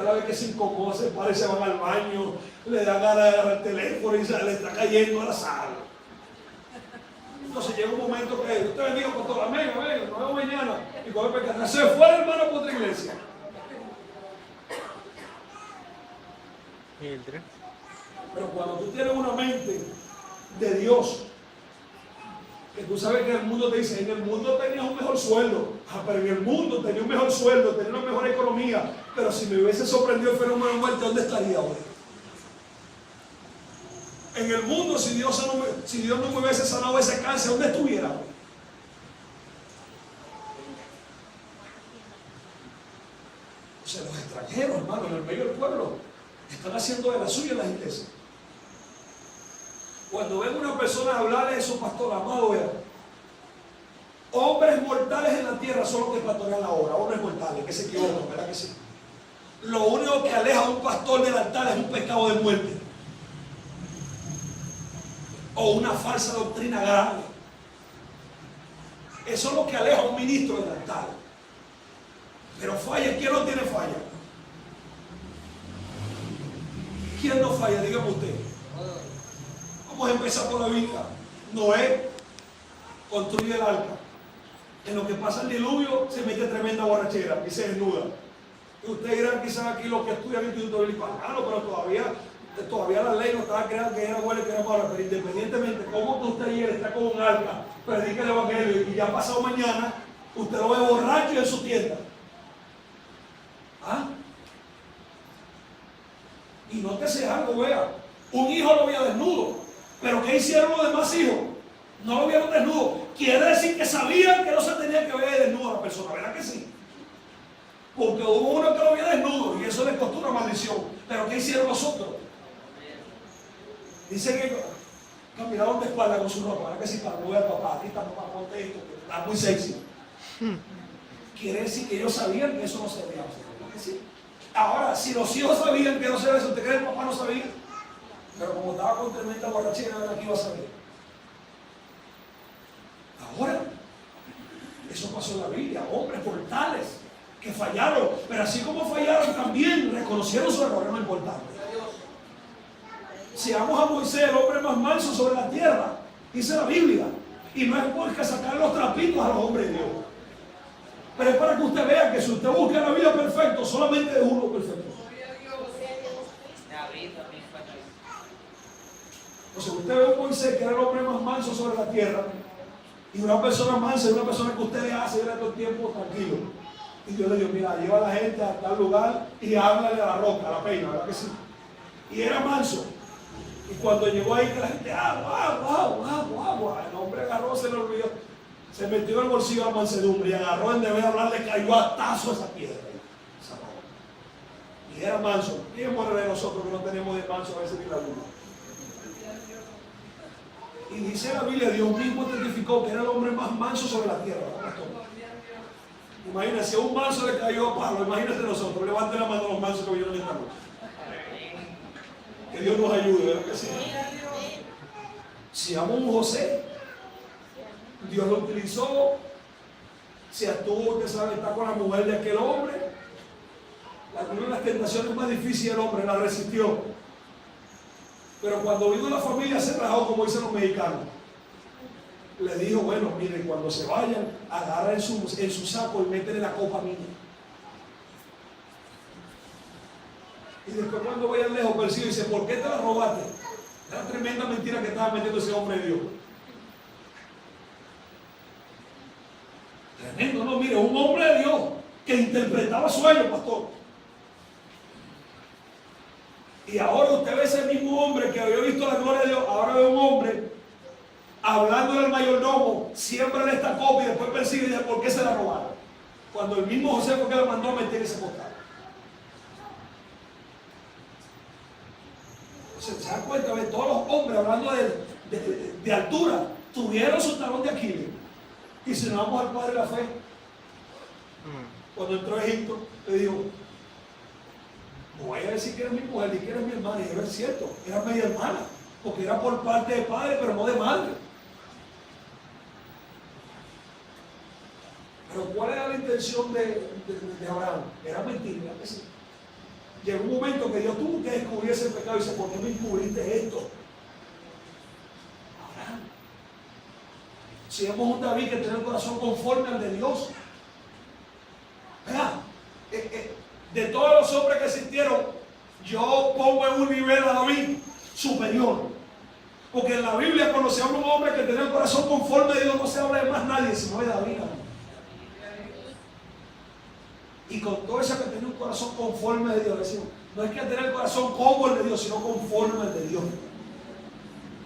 la ve que se incomoda, se para y se van al baño, le da ganas de agarrar el teléfono y se le está cayendo a la sala. Entonces llega un momento que usted bendiga con todo, amén, amén, nos vemos mañana. Y cuando se fue el hermano por otra iglesia. Pero cuando tú tienes una mente de Dios, que tú sabes que en el mundo te dice, en el mundo tenías un mejor sueldo, pero en el mundo tenía un mejor sueldo, tenía una mejor economía, pero si me hubiese sorprendido el fenómeno de muerte, ¿dónde estaría hoy? En el mundo, si Dios no me hubiese sanado ese cáncer, ¿dónde estuviera hoy? O sea, los extranjeros, hermano, en el medio del pueblo, están haciendo de la suya en las iglesias. Cuando ven una persona hablarle de su pastor, amado, vean, hombres mortales en la tierra son los que pastorean la obra, hombres mortales, que se equivocan, ¿verdad que sí? Lo único que aleja a un pastor del altar es un pecado de muerte o una falsa doctrina grave. Eso es lo que aleja a un ministro del altar. Pero falla, ¿quién no tiene falla? ¿Quién no falla? Dígame usted. Vamos a empezar por la Biblia. Noé construye el arca. En lo que pasa el diluvio se mete tremenda borrachera y se desnuda. Y ustedes dirán quizás aquí los que estudian en el Instituto Bíblico, pero todavía la ley no estaba creada que era buena y que era mala. Pero independientemente, como que usted ayer está con un arca, predica el evangelio y ya ha pasado mañana, usted lo ve borracho en su tienda. ¿Ah? Y nótese algo, vea. Un hijo lo veía desnudo. Pero ¿qué hicieron los demás hijos? No lo vieron desnudo. Quiere decir que sabían que no se tenía que ver desnudo a la persona, ¿verdad que sí? Porque hubo uno que lo vio desnudo y eso le costó una maldición. Pero ¿qué hicieron los otros? Dice que caminaron de espalda con su ropa, ¿verdad que sí? Para no ver al papá, aquí está papá, ponte esto, que está muy sexy. Quiere decir que ellos sabían que eso no se debía hacer, ¿verdad que sí? Ahora, si los hijos sabían que no se debe hacer, ¿usted cree que el papá no sabía? Pero como estaba con tremenda borrachera, aquí iba a saber. Ahora, eso pasó en la Biblia, hombres mortales que fallaron, pero así como fallaron también reconocieron su error, es lo importante. Seamos a Moisés, el hombre más manso sobre la tierra, dice la Biblia, y no es porque sacar los trapitos a los hombres de Dios, pero es para que usted vea que si usted busca la vida perfecta, solamente es uno perfecto. Entonces usted ve a Moisés, que era el hombre más manso sobre la tierra, y una persona mansa es una persona que usted le hace todo el tiempo tranquilo. Y Dios le dijo, mira, lleva a la gente a tal lugar y háblale a la roca, a la peña, ¿verdad que sí? Y era manso. Y cuando llegó ahí, que la gente, agua, el hombre agarró, se le olvidó, se metió en el bolsillo de la mansedumbre y agarró en deber de hablar, le cayó a tazo esa piedra. Esa roca. Y era manso. ¿Quién muere de nosotros que no tenemos de manso a veces ni la luna? Y dice la Biblia, Dios mismo testificó que era el hombre más manso sobre la tierra, ¿verdad? Imagínense, si a un manso le cayó a palo, imagínense nosotros, levanten la mano a los mansos que vieron esta noche. Que Dios nos ayude, ¿verdad que sí? Si amo a un José, Dios lo utilizó, si actuó, usted sabe, está con la mujer de aquel hombre, una de las tentaciones más difíciles del hombre, la resistió. Pero cuando vino la familia se rajó, como dicen los mexicanos. Le dijo, bueno, miren, cuando se vayan, agarra en su saco y métele la copa mía. Y después cuando vayan lejos persigue y dice, ¿por qué te la robaste? Era tremenda mentira que estaba metiendo ese hombre de Dios. Tremendo, no, mire, un hombre de Dios que interpretaba sueños, pastor. Y ahora usted ve ese mismo hombre que había visto la gloria de Dios, ahora ve un hombre hablándole al mayordomo, siembra esta copa y después persigue y dice, ¿por qué se la robaron? Cuando el mismo José fue que le mandó a meter ese costal. Entonces, ¿se dan cuenta? ¿Ve? Todos los hombres hablando de altura tuvieron su talón de Aquiles. Y si nos vamos al padre de la fe, cuando entró a Egipto, le dijo, no voy a decir que eres mi mujer ni que eres mi hermana. Y era cierto, era media hermana, porque era por parte de padre, pero no de madre. Pero ¿cuál era la intención de Abraham? Era mentir, ¿verdad que sí? Llegó un momento que Dios tuvo que descubrir ese pecado y dice, ¿por qué me encubriste esto? Abraham. Si vemos un David que tiene el corazón conforme al de Dios. Vea, de todos los hombres que existieron, yo pongo en un nivel a David superior. Porque en la Biblia cuando se habla de un hombre que tiene el corazón conforme a Dios, no se habla de más nadie, sino de David. Y con todo eso que tiene un corazón conforme a Dios, decimos, no es que tener el corazón como el de Dios, sino conforme al de Dios.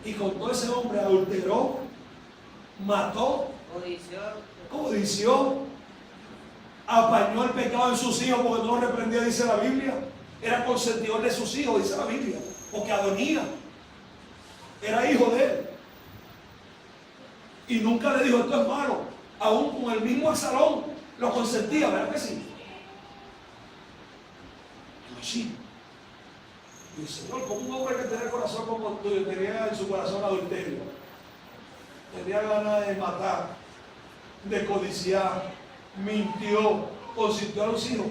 Y con todo ese hombre adulteró, mató, codició, apañó el pecado en sus hijos porque no lo reprendía, dice la Biblia. Era consentidor de sus hijos, dice la Biblia, porque Adonía era hijo de él. Y nunca le dijo, esto es malo. Aún con el mismo Absalón lo consentía, ¿verdad que sí? Sí. Y el Señor, como un hombre que tenía el corazón como tuyo, tenía en su corazón adulterio, tenía ganas de matar, de codiciar, mintió, consintió a los hijos.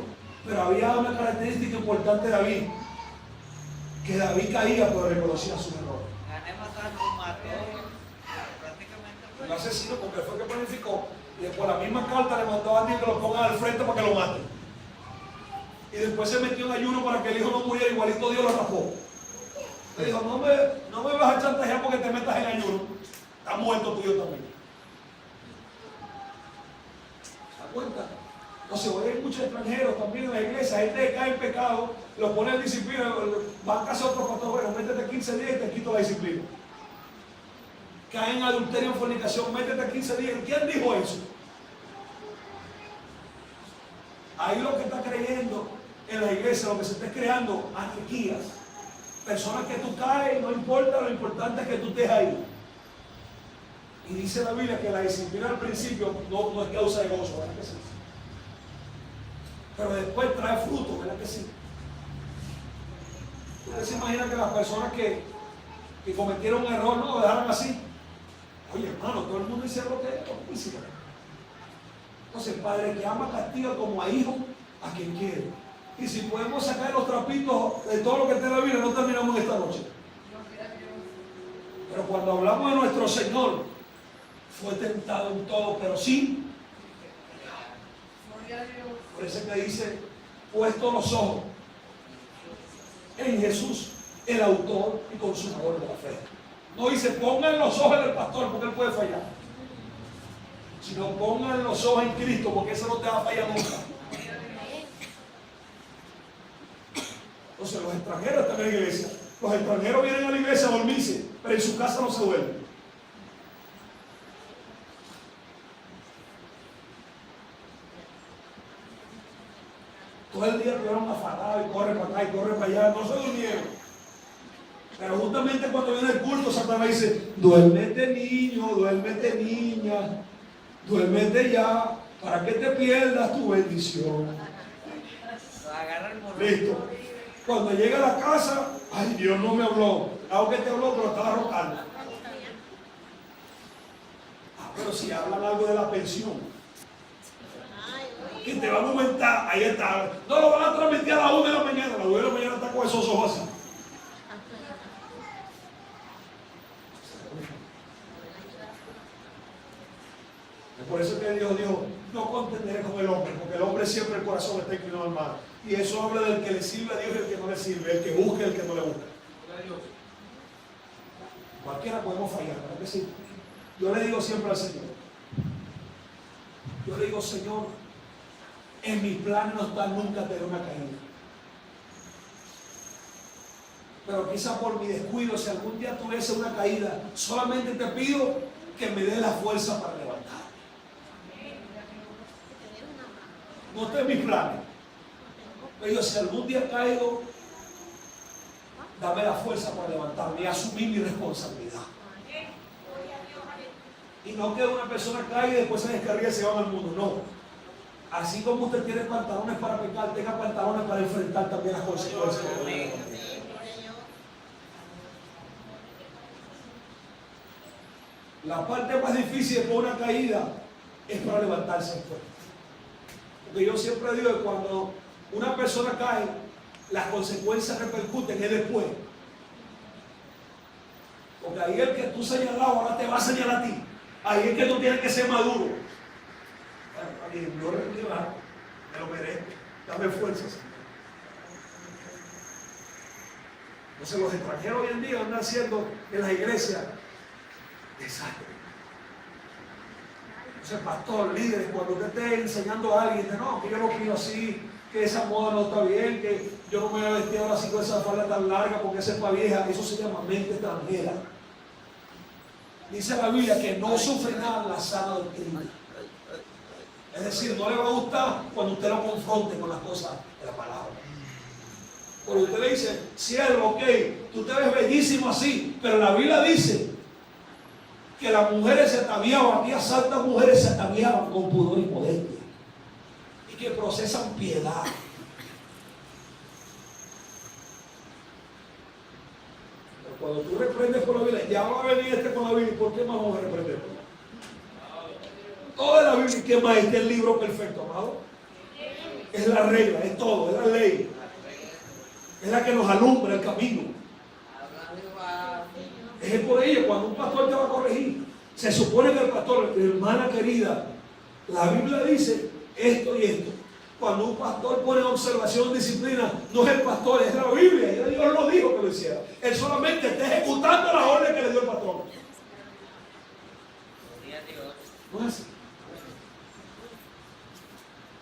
Pero había una característica importante de David, que David caía pero reconocía su error. No asesino porque fue que planificó Y después la misma carta le mandó a alguien que lo pongan al frente para que lo maten. Y después se metió en ayuno para que el hijo no muriera, igualito Dios lo rapó. Le dijo, no me vas a chantajear porque te metas en ayuno. Está muerto tuyo también. ¿Se da cuenta? Entonces hoy hay muchos extranjeros también en la iglesia, gente que cae en pecado, lo pone en disciplina, van a casa otro pastor, bueno, métete 15 días y te quito la disciplina. Caen en adulterio, en fornicación, métete 15 días. ¿Quién dijo eso? Ahí lo que está creyendo en la iglesia, lo que se está creando, anarquías. Personas que tú caes, no importa, lo importante es que tú estés ahí. Y dice la Biblia que la disciplina al principio no es causa de gozo, ¿verdad que sí? Pero después trae fruto, ¿verdad que sí? Usted se imagina que las personas que cometieron un error no lo dejaran así. Oye, hermano, todo el mundo dice lo que hicieron. Entonces, padre que ama castiga como a hijo, a quien quiere. Y si podemos sacar los trapitos de todo lo que está en la Biblia, no terminamos esta noche. Pero cuando hablamos de nuestro Señor, fue tentado en todo, pero sí. Por eso que dice, puesto los ojos en Jesús, el autor y consumador de la fe. No dice, pongan los ojos en el pastor, porque él puede fallar. Sino pongan los ojos en Cristo, porque eso no te va a fallar nunca. Entonces los extranjeros están en la iglesia. Los extranjeros vienen a la iglesia a dormirse, pero en su casa no se duermen. Todo el día estuvieron afanados y corre para acá y corre para allá, no se durmieron. Pero justamente cuando viene el culto, Satanás dice, duérmete niño, duérmete niña, duérmete ya, para que te pierdas tu bendición. Listo. Cuando llega a la casa, ay, Dios no me habló. Aunque te habló, pero estaba rotando. Pero si hablan algo de la pensión, que te van a aumentar, ahí está. No lo van a transmitir a las 1 de la mañana. A las 1 de la mañana está con esos ojos así. Por eso que Dios dijo, no contenderé con el hombre, porque el hombre siempre el corazón está inclinado al mal. Y eso habla del que le sirve a Dios y el que no le sirve, el que busca y el que no le busca. Cualquiera podemos fallar, ¿verdad que sí? Yo le digo siempre al Señor, Señor, en mis planes no está nunca tener una caída. Pero quizá por mi descuido, si algún día tuviese una caída, solamente te pido que me dé la fuerza para levantar. No está en mis planes. Pero si algún día caigo, dame la fuerza para levantarme y asumir mi responsabilidad. Y no que una persona caiga y después se descargue y se va al mundo. No. Así como usted tiene pantalones para pecar, tenga pantalones para enfrentar también las consecuencias. La parte más difícil después de una caída es para levantarse después. Porque yo siempre digo que cuando una persona cae, las consecuencias repercuten en después. Porque ahí el que tú señalado ahora te va a señalar a ti. Ahí es que tú tienes que ser maduro. Yo me lo merezco. Dame fuerzas. Entonces los extranjeros hoy en día andan haciendo en las iglesias desastre. Entonces pastor, líderes, cuando usted esté enseñando a alguien, dice, no, que yo lo pido así, que esa moda no está bien, que yo no me voy a vestir ahora así con esa falda tan larga porque esa es para vieja. Eso se llama mente extranjera. Dice la Biblia que no sufre nada la sana doctrina. Es decir, no le va a gustar cuando usted lo confronte con las cosas de la palabra. Porque usted le dice, siervo, ok, tú te ves bellísimo así, pero la Biblia dice que las mujeres se ataviaban, aquellas santas mujeres se ataviaban con pudor y modestia y que procesan piedad. Pero cuando tú reprendes con la Biblia, ya va a venir con la Biblia, ¿por qué más vamos a reprender? Toda la Biblia, ¿qué más? Este es el libro perfecto, amado. Es la regla, es todo, es la ley. Es la que nos alumbra el camino. Es por ello, cuando un pastor te va a corregir, se supone que el pastor, hermana querida, La Biblia dice esto y esto. Cuando un pastor pone observación, disciplina, no es el pastor, es la Biblia. Ya Dios lo dijo que lo hiciera. Él solamente está ejecutando la orden que le dio el pastor. No es así.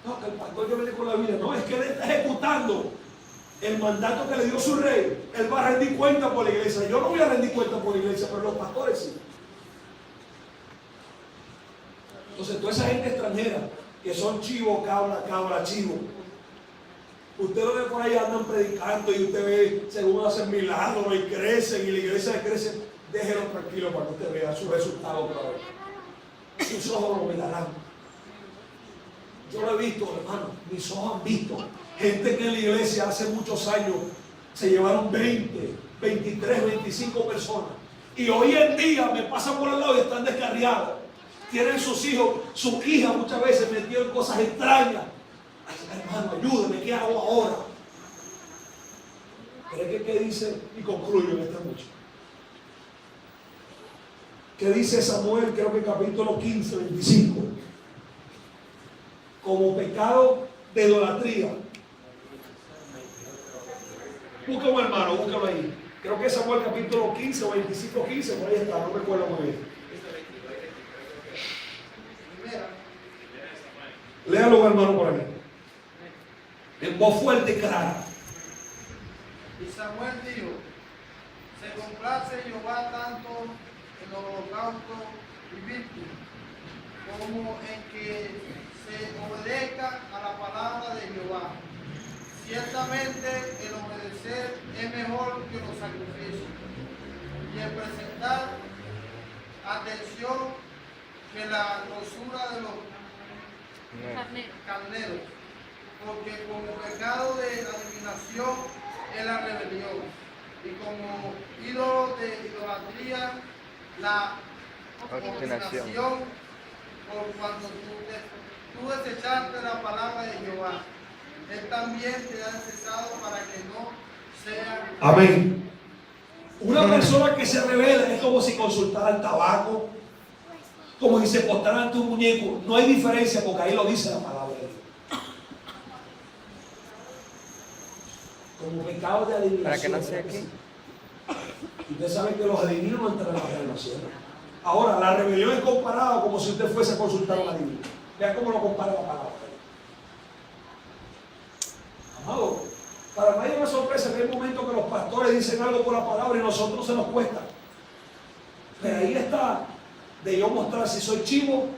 No, que el pastor yo le con la Biblia. No, es que él está ejecutando el mandato que le dio su rey. Él va a rendir cuenta por la iglesia. Yo no voy a rendir cuenta por la iglesia, pero los pastores sí. Entonces, toda esa gente extranjera que son chivo, cabra, chivo. Usted lo ve por ahí, andan predicando y usted ve, según hacen milagros y crecen y la iglesia crece. Déjelo tranquilo para que usted vea su resultado otra vez. Sus ojos lo mirarán. Yo lo he visto, hermano, mis ojos han visto gente que en la iglesia hace muchos años se llevaron 20, 23, 25 personas. Y hoy en día me pasan por el lado y están descarriados. Tienen sus hijos, sus hijas muchas veces metidos en cosas extrañas. Ay, hermano, ayúdame, ¿qué hago ahora? Pero es que, ¿qué dice? Y concluyo en esta noche. ¿Qué dice Samuel? Creo que capítulo 15, 25. Como pecado de idolatría. Búscalo, hermano, búscalo ahí. Creo que Samuel capítulo 15 o 25, 15, por ahí está, no me acuerdo muy bien. Léalo, hermano, por aquí. En voz fuerte y clara. Y Samuel dijo: se complace Jehová tanto en los holocaustos y víctimas, como en que se obedezca a la palabra de Jehová. Ciertamente el obedecer es mejor que los sacrificios, y el presentar atención que la grosura de los carneros, porque como pecado de adivinación es la rebelión, y como ídolo de idolatría la obstinación, por cuando tú desechaste la palabra de Jehová. Él también te ha desechado para que no sea. Amén. Una persona que se revela es como si consultara el tabaco, como si se postara ante un muñeco. No hay diferencia porque ahí lo dice la palabra de Dios. Como pecado de adivinación. Para que no sea aquí. Usted sabe que los adivinos no entran en la revelación. Ahora, la rebelión es comparada como si usted fuese a consultar a un adivino. Vean cómo lo compara la palabra. Amado, para mí hay una sorpresa que hay momentos que los pastores dicen algo por la palabra y nosotros se nos cuesta. Pero ahí está de yo mostrar si soy chivo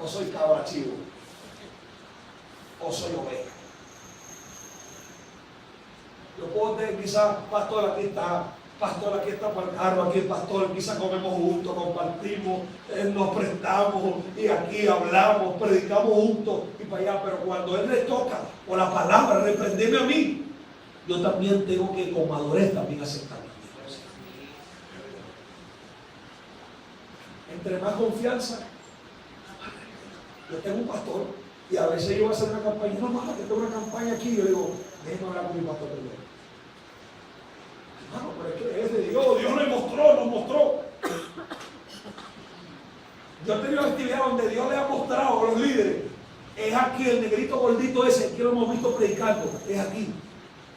o soy cabra chivo o soy oveja. Yo puedo tener quizás, pastor, aquí está para el carro, aquí el pastor, quizás comemos juntos, compartimos, nos prestamos y aquí hablamos, predicamos juntos y para allá, pero cuando Él le toca o la palabra reprenderme a mí, yo también tengo que con madurez también aceptar las cosas. Entre más confianza, yo tengo un pastor y a veces yo voy a hacer una campaña, no más, que tengo una campaña aquí, yo digo, déjame hablar con mi pastor primero. Hermano, pero es que es de Dios, Dios nos mostró. Yo he tenido actividad donde Dios le ha mostrado a los líderes. Es aquí, el negrito gordito ese, que lo hemos visto predicando, es aquí.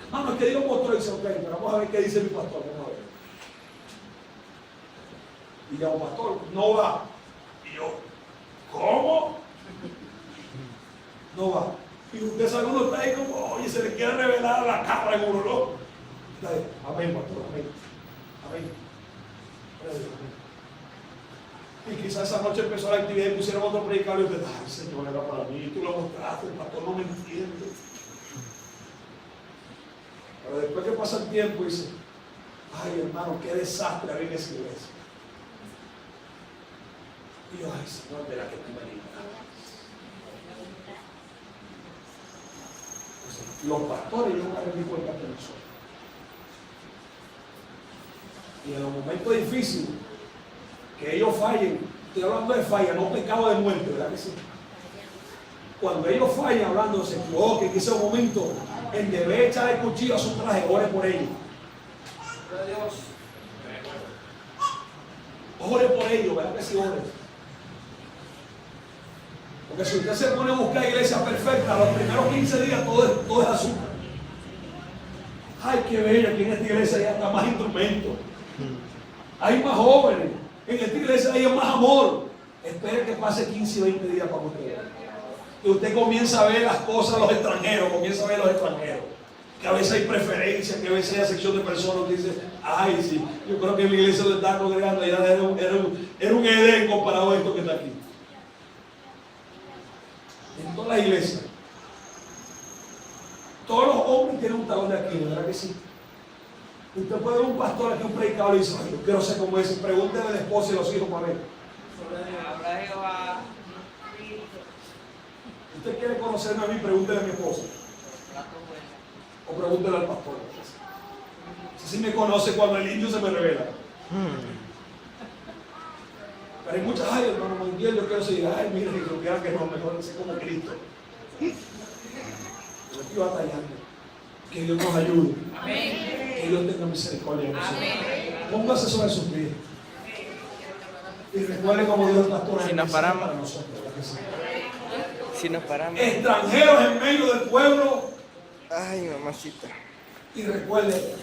Hermano, es que Dios mostró y dice, ok, pero vamos a ver qué dice mi pastor, vamos a ver. Y yo, pastor, no va. Y yo, ¿cómo? No va. Y usted sabe, uno está ahí como, oye, se le quiere revelar la cabra en uno, ¿no? Amén, pastor, amén. Amén. Y quizás esa noche empezó la actividad y pusieron otro predicador y usted, ay, Señor, era para mí, tú lo mostraste, el pastor no me entiende. Pero después que pasa el tiempo dice, ay, hermano, qué desastre había en esa iglesia. Y yo, ay, Señor, verá que tú me liberas. Los pastores nunca me di cuenta que no son. Y en los momentos difíciles, que ellos fallen, estoy hablando de falla, no pecado de muerte, ¿verdad que sí? Cuando ellos fallan, hablando, se equivoquen, que ese momento, en debe echar el cuchillo a su traje, ore por ellos. Ore por ellos, ¿verdad que sí? Ore. Porque si usted se pone a buscar iglesia perfecta, los primeros 15 días todo es azúcar. Ay, qué bello, aquí en esta iglesia ya está más instrumentos. Hay más jóvenes. En esta iglesia hay más amor. Espere que pase 15 y 20 días para que usted vea. Y usted comienza a ver las cosas de los extranjeros, que a veces hay preferencias, que a veces hay sección de personas que dicen, ay, sí, yo creo que en la iglesia donde está congregando ya era un Edén comparado a esto que está aquí. En todas las iglesias, todos los hombres tienen un talón de aquí, ¿verdad que sí? Usted puede ver un pastor aquí, un predicador, y dice, ay, yo quiero ser como ese, pregúntele a la esposa y a los hijos para ver. Usted quiere conocerme a mí, pregúntele a mi esposa. O pregúntele al pastor. Si me conoce cuando el indio se me revela. Pero hay muchas, ay, hermano, muy bien, yo quiero seguir, ay, mire, que yo quiera que no, mejor ser como Cristo. Yo estoy batallando. Que Dios nos ayude. Amén. Que Dios tenga misericordia de nosotros. Póngase sobre sus pies. Y recuerde como Dios pastor si nos paramos para nosotros. Si nos paramos. Extranjeros en medio del pueblo. Ay, mamacita. Y recuerde,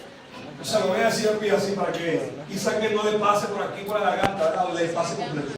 o sea, lo voy a decir así para que quizás que no le pase por aquí por la garganta, ¿verdad? Le pase completo.